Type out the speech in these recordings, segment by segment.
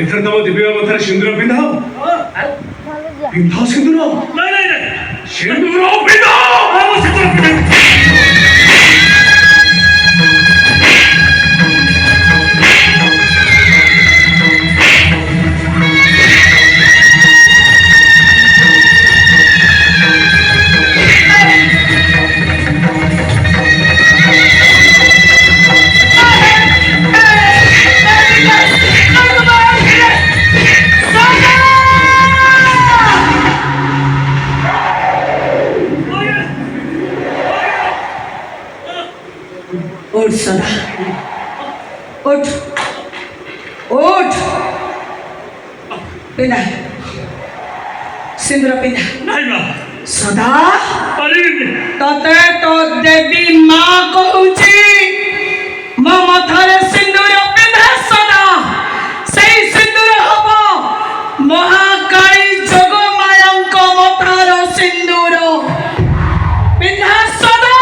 ଏଥର ତମ ଦିବ୍ୟ ମଥାରେ ସିନ୍ଦୁର ପିନ୍ଧାଅ। ପିନ୍ଧାଅ ସିନ୍ଦୁର। ନାଇଁ ନାଇଁ ନାଇଁ ସିନ୍ଦୁର ପିନ୍ଧାଅ। ମୁଁ ସିନ୍ଦୁର ପିନ୍ଧେ। उठ सदा उठ उठ पिना सिंदूर पिना ନାଇଁ ମା सदा ପାରିବିନି। तते तो देवी माँ कहूची मो मथारे सिंदूर पिना सदा सेई सिंदूर हबो महाकाली जोग मायाଙ୍କ मथार सिंदूर पिना सदा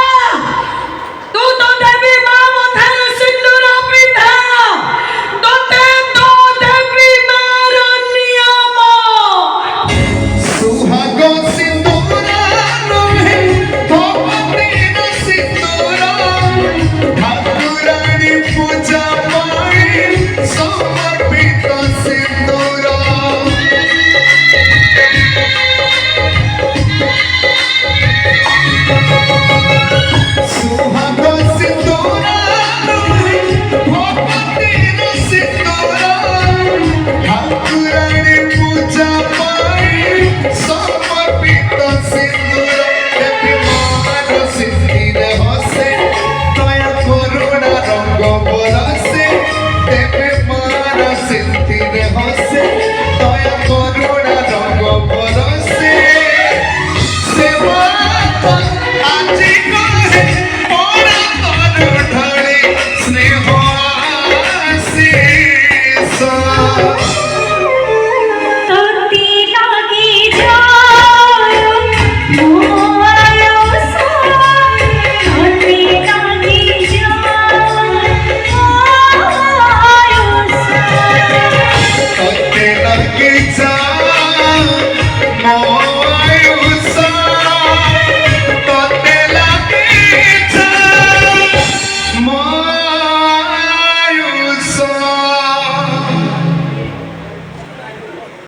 तू तो देवी माँ मथारे सिंदूर पिना तते तो देवी मार नियम सुहाग सिंदूर लोहे भगवतीर सिंदूर ठाकुराणी पूजा पाई समर्पित सिंदूर सुहाग सिंदूर लोहे भगवतीर सिंदूर ठाकुराणी पूजा पाई समर्पित सिंदूर देवी मार सिंदूर हसे दया करुणा रंग बरसे देवी मार सिंदूर हसे दया करुणा रंग बरसे सेवा আজি কহে পড়া তর ঢলে স্নেহ আশিস তোতি লাগি যায় মোর সাথে তোতি লাগি যায় তোতে লাগি যা